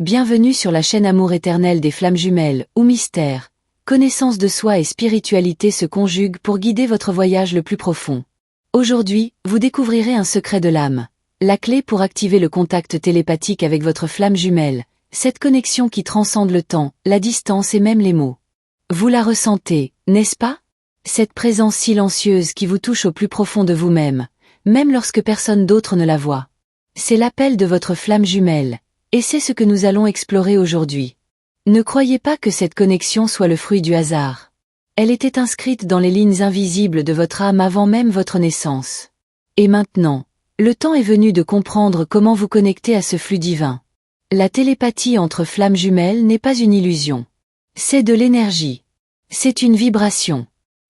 Bienvenue sur la chaîne Amour éternel des flammes jumelles, où mystère, connaissance de soi et spiritualité se conjuguent pour guider votre voyage le plus profond. Aujourd'hui, vous découvrirez un secret de l'âme, la clé pour activer le contact télépathique avec votre flamme jumelle, cette connexion qui transcende le temps, la distance et même les mots. Vous la ressentez, n'est-ce pas? Cette présence silencieuse qui vous touche au plus profond de vous-même, même lorsque personne d'autre ne la voit. C'est l'appel de votre flamme jumelle, et c'est ce que nous allons explorer aujourd'hui. Ne croyez pas que cette connexion soit le fruit du hasard. Elle était inscrite dans les lignes invisibles de votre âme avant même votre naissance. Et maintenant, le temps est venu de comprendre comment vous connecter à ce flux divin. La télépathie entre flammes jumelles n'est pas une illusion. C'est de l'énergie. C'est une vibration.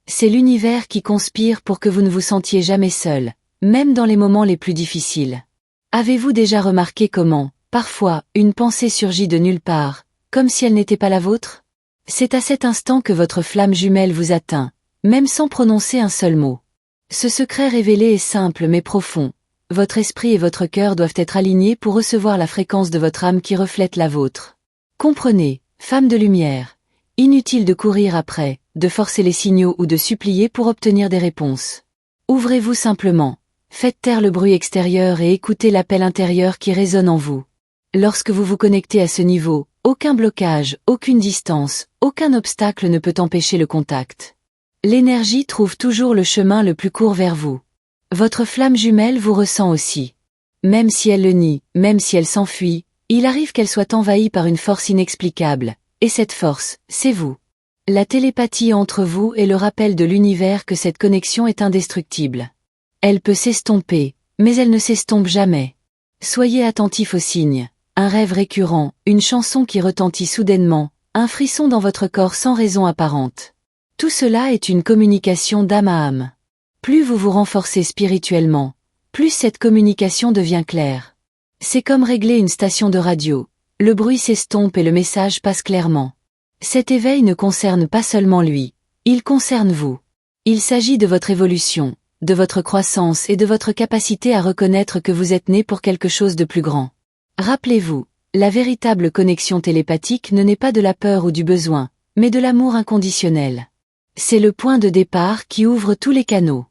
C'est l'univers qui conspire pour que vous ne vous sentiez jamais seul, même dans les moments les plus difficiles. Avez-vous déjà remarqué comment, parfois, une pensée surgit de nulle part, comme si elle n'était pas la vôtre? C'est à cet instant que votre flamme jumelle vous atteint, même sans prononcer un seul mot. Ce secret révélé est simple mais profond. Votre esprit et votre cœur doivent être alignés pour recevoir la fréquence de votre âme qui reflète la vôtre. Comprenez, femme de lumière, inutile de courir après, de forcer les signaux ou de supplier pour obtenir des réponses. Ouvrez-vous simplement, faites taire le bruit extérieur et écoutez l'appel intérieur qui résonne en vous. Lorsque vous vous connectez à ce niveau, aucun blocage, aucune distance, aucun obstacle ne peut empêcher le contact. L'énergie trouve toujours le chemin le plus court vers vous. Votre flamme jumelle vous ressent aussi. Même si elle le nie, même si elle s'enfuit, il arrive qu'elle soit envahie par une force inexplicable, et cette force, c'est vous. La télépathie entre vous est le rappel de l'univers que cette connexion est indestructible. Elle peut s'estomper, mais elle ne s'estompe jamais. Soyez attentif aux signes. Un rêve récurrent, une chanson qui retentit soudainement, un frisson dans votre corps sans raison apparente. Tout cela est une communication d'âme à âme. Plus vous vous renforcez spirituellement, plus cette communication devient claire. C'est comme régler une station de radio. Le bruit s'estompe et le message passe clairement. Cet éveil ne concerne pas seulement lui, il concerne vous. Il s'agit de votre évolution, de votre croissance et de votre capacité à reconnaître que vous êtes né pour quelque chose de plus grand. Rappelez-vous, la véritable connexion télépathique ne naît pas de la peur ou du besoin, mais de l'amour inconditionnel. C'est le point de départ qui ouvre tous les canaux.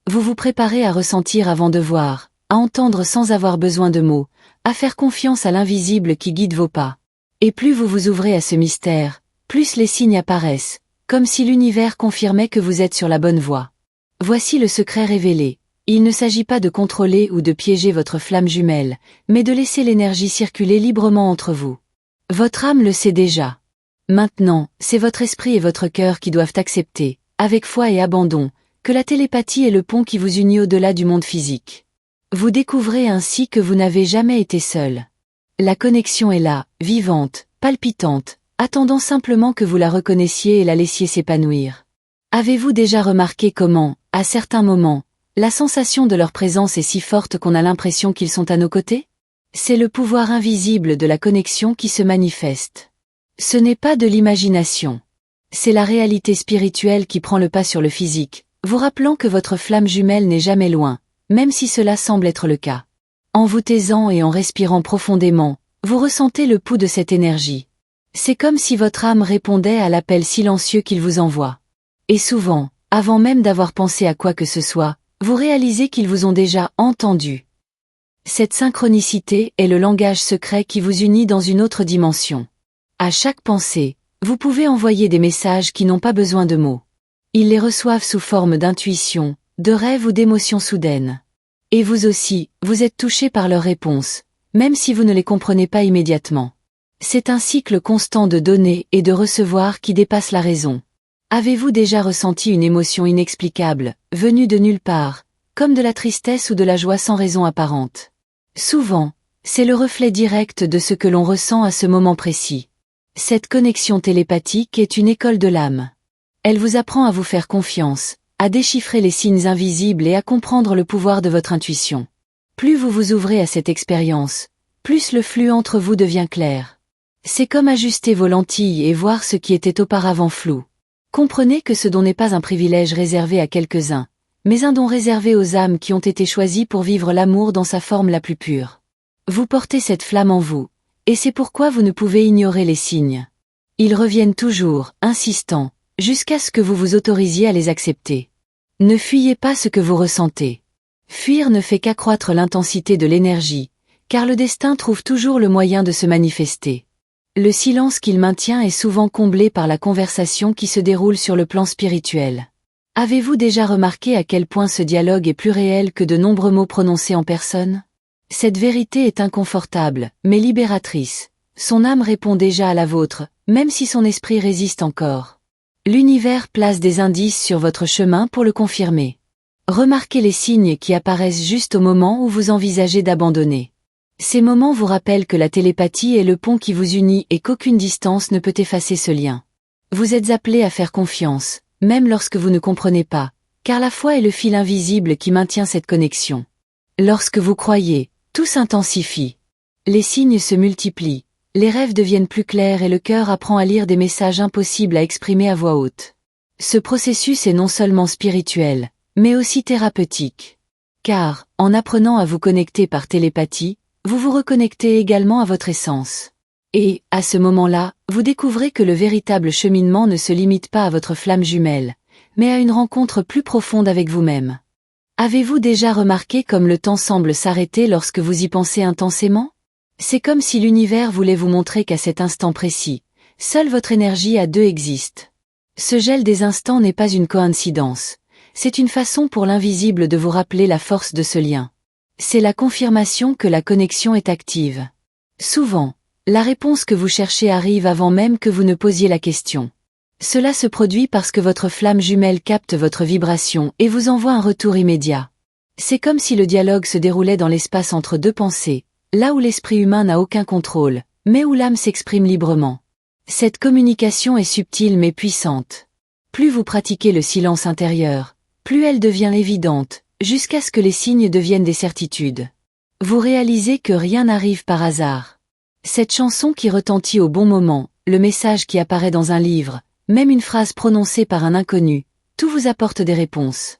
Vous vous préparez à ressentir avant de voir, à entendre sans avoir besoin de mots, à faire confiance à l'invisible qui guide vos pas. Et plus vous vous ouvrez à ce mystère, plus les signes apparaissent, comme si l'univers confirmait que vous êtes sur la bonne voie. Voici le secret révélé. Il ne s'agit pas de contrôler ou de piéger votre flamme jumelle, mais de laisser l'énergie circuler librement entre vous. Votre âme le sait déjà. Maintenant, c'est votre esprit et votre cœur qui doivent accepter, avec foi et abandon, que la télépathie est le pont qui vous unit au-delà du monde physique. Vous découvrez ainsi que vous n'avez jamais été seul. La connexion est là, vivante, palpitante, attendant simplement que vous la reconnaissiez et la laissiez s'épanouir. Avez-vous déjà remarqué comment, à certains moments, la sensation de leur présence est si forte qu'on a l'impression qu'ils sont à nos côtés? C'est le pouvoir invisible de la connexion qui se manifeste. Ce n'est pas de l'imagination. C'est la réalité spirituelle qui prend le pas sur le physique, vous rappelant que votre flamme jumelle n'est jamais loin, même si cela semble être le cas. En vous taisant et en respirant profondément, vous ressentez le pouls de cette énergie. C'est comme si votre âme répondait à l'appel silencieux qu'il vous envoie. Et souvent, avant même d'avoir pensé à quoi que ce soit, vous réalisez qu'ils vous ont déjà entendu. Cette synchronicité est le langage secret qui vous unit dans une autre dimension. À chaque pensée, vous pouvez envoyer des messages qui n'ont pas besoin de mots. Ils les reçoivent sous forme d'intuition, de rêve ou d'émotions soudaines. Et vous aussi, vous êtes touché par leurs réponses, même si vous ne les comprenez pas immédiatement. C'est un cycle constant de donner et de recevoir qui dépasse la raison. Avez-vous déjà ressenti une émotion inexplicable, venue de nulle part, comme de la tristesse ou de la joie sans raison apparente? Souvent, c'est le reflet direct de ce que l'on ressent à ce moment précis. Cette connexion télépathique est une école de l'âme. Elle vous apprend à vous faire confiance, à déchiffrer les signes invisibles et à comprendre le pouvoir de votre intuition. Plus vous vous ouvrez à cette expérience, plus le flux entre vous devient clair. C'est comme ajuster vos lentilles et voir ce qui était auparavant flou. Comprenez que ce don n'est pas un privilège réservé à quelques-uns, mais un don réservé aux âmes qui ont été choisies pour vivre l'amour dans sa forme la plus pure. Vous portez cette flamme en vous, Et c'est pourquoi vous ne pouvez ignorer les signes. Ils reviennent toujours, insistants, jusqu'à ce que vous vous autorisiez à les accepter. Ne fuyez pas ce que vous ressentez. Fuir ne fait qu'accroître l'intensité de l'énergie, car le destin trouve toujours le moyen de se manifester. Le silence qu'il maintient est souvent comblé par la conversation qui se déroule sur le plan spirituel. Avez-vous déjà remarqué à quel point ce dialogue est plus réel que de nombreux mots prononcés en personne? Cette vérité est inconfortable, mais libératrice. Son âme répond déjà à la vôtre, même si son esprit résiste encore. L'univers place des indices sur votre chemin pour le confirmer. Remarquez les signes qui apparaissent juste au moment où vous envisagez d'abandonner. Ces moments vous rappellent que la télépathie est le pont qui vous unit et qu'aucune distance ne peut effacer ce lien. Vous êtes appelé à faire confiance, même lorsque vous ne comprenez pas, car la foi est le fil invisible qui maintient cette connexion. Lorsque vous croyez, tout s'intensifie. Les signes se multiplient, les rêves deviennent plus clairs et le cœur apprend à lire des messages impossibles à exprimer à voix haute. Ce processus est non seulement spirituel, mais aussi thérapeutique. Car, en apprenant à vous connecter par télépathie, vous vous reconnectez également à votre essence. Et, à ce moment-là, vous découvrez que le véritable cheminement ne se limite pas à votre flamme jumelle, mais à une rencontre plus profonde avec vous-même. Avez-vous déjà remarqué comme le temps semble s'arrêter lorsque vous y pensez intensément? C'est comme si l'univers voulait vous montrer qu'à cet instant précis, seule votre énergie à deux existe. Ce gel des instants n'est pas une coïncidence, c'est une façon pour l'invisible de vous rappeler la force de ce lien. C'est la confirmation que la connexion est active. Souvent, la réponse que vous cherchez arrive avant même que vous ne posiez la question. Cela se produit parce que votre flamme jumelle capte votre vibration et vous envoie un retour immédiat. C'est comme si le dialogue se déroulait dans l'espace entre deux pensées, là où l'esprit humain n'a aucun contrôle, mais où l'âme s'exprime librement. Cette communication est subtile mais puissante. Plus vous pratiquez le silence intérieur, plus elle devient évidente, jusqu'à ce que les signes deviennent des certitudes. Vous réalisez que rien n'arrive par hasard. Cette chanson qui retentit au bon moment, le message qui apparaît dans un livre, même une phrase prononcée par un inconnu, tout vous apporte des réponses.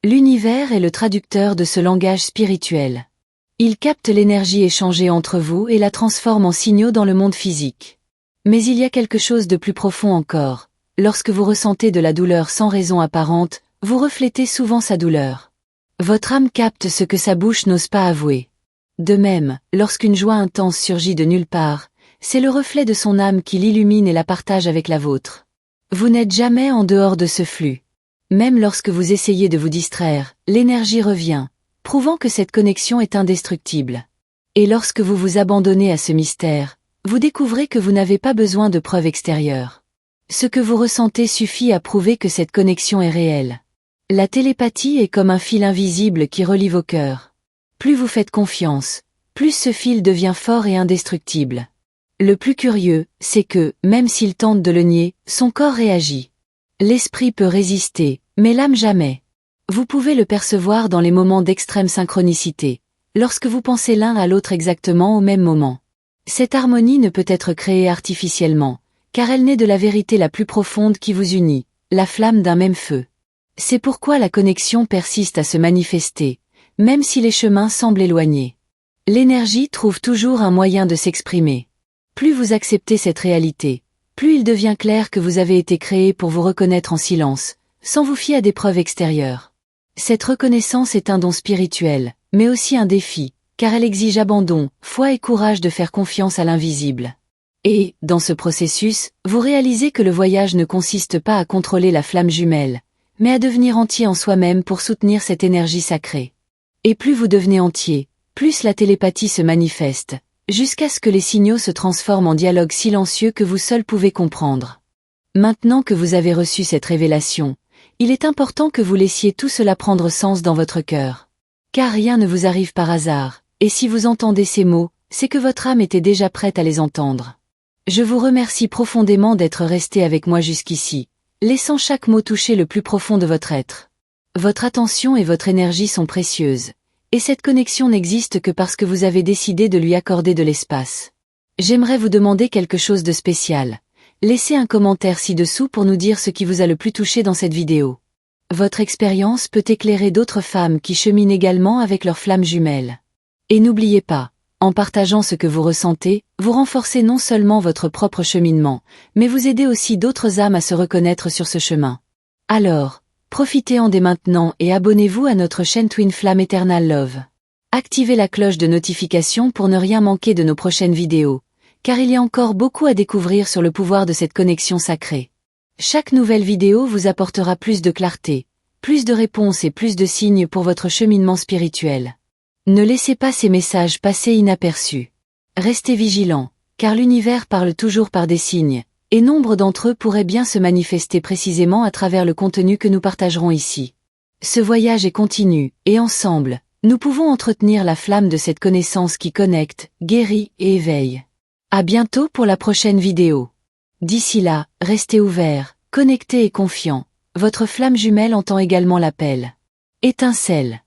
L'univers est le traducteur de ce langage spirituel. Il capte l'énergie échangée entre vous et la transforme en signaux dans le monde physique. Mais il y a quelque chose de plus profond encore. Lorsque vous ressentez de la douleur sans raison apparente, vous reflétez souvent sa douleur. Votre âme capte ce que sa bouche n'ose pas avouer. De même, lorsqu'une joie intense surgit de nulle part, c'est le reflet de son âme qui l'illumine et la partage avec la vôtre. Vous n'êtes jamais en dehors de ce flux. Même lorsque vous essayez de vous distraire, l'énergie revient, prouvant que cette connexion est indestructible. Et lorsque vous vous abandonnez à ce mystère, vous découvrez que vous n'avez pas besoin de preuves extérieures. Ce que vous ressentez suffit à prouver que cette connexion est réelle. La télépathie est comme un fil invisible qui relie vos cœurs. Plus vous faites confiance, plus ce fil devient fort et indestructible. Le plus curieux, c'est que, même s'il tente de le nier, son corps réagit. L'esprit peut résister, mais l'âme jamais. Vous pouvez le percevoir dans les moments d'extrême synchronicité, lorsque vous pensez l'un à l'autre exactement au même moment. Cette harmonie ne peut être créée artificiellement, car elle naît de la vérité la plus profonde qui vous unit, la flamme d'un même feu. C'est pourquoi la connexion persiste à se manifester, même si les chemins semblent éloignés. L'énergie trouve toujours un moyen de s'exprimer. Plus vous acceptez cette réalité, plus il devient clair que vous avez été créé pour vous reconnaître en silence, sans vous fier à des preuves extérieures. Cette reconnaissance est un don spirituel, mais aussi un défi, car elle exige abandon, foi et courage de faire confiance à l'invisible. Et, dans ce processus, vous réalisez que le voyage ne consiste pas à contrôler la flamme jumelle, mais à devenir entier en soi-même pour soutenir cette énergie sacrée. Et plus vous devenez entier, plus la télépathie se manifeste, jusqu'à ce que les signaux se transforment en dialogue silencieux que vous seul pouvez comprendre. Maintenant que vous avez reçu cette révélation, il est important que vous laissiez tout cela prendre sens dans votre cœur. Car rien ne vous arrive par hasard, et si vous entendez ces mots, c'est que votre âme était déjà prête à les entendre. Je vous remercie profondément d'être resté avec moi jusqu'ici, laissant chaque mot toucher le plus profond de votre être. Votre attention et votre énergie sont précieuses. Et cette connexion n'existe que parce que vous avez décidé de lui accorder de l'espace. J'aimerais vous demander quelque chose de spécial. Laissez un commentaire ci-dessous pour nous dire ce qui vous a le plus touché dans cette vidéo. Votre expérience peut éclairer d'autres femmes qui cheminent également avec leur flamme jumelle. Et n'oubliez pas, En partageant ce que vous ressentez, vous renforcez non seulement votre propre cheminement, mais vous aidez aussi d'autres âmes à se reconnaître sur ce chemin. Alors, profitez-en dès maintenant et abonnez-vous à notre chaîne Twin Flame Eternal Love. Activez la cloche de notification pour ne rien manquer de nos prochaines vidéos, car il y a encore beaucoup à découvrir sur le pouvoir de cette connexion sacrée. Chaque nouvelle vidéo vous apportera plus de clarté, plus de réponses et plus de signes pour votre cheminement spirituel. Ne laissez pas ces messages passer inaperçus. Restez vigilants, car l'univers parle toujours par des signes, et nombre d'entre eux pourraient bien se manifester précisément à travers le contenu que nous partagerons ici. Ce voyage est continu, et ensemble, nous pouvons entretenir la flamme de cette connaissance qui connecte, guérit et éveille. À bientôt pour la prochaine vidéo. D'ici là, restez ouverts, connectés et confiants. Votre flamme jumelle entend également l'appel. Étincelle.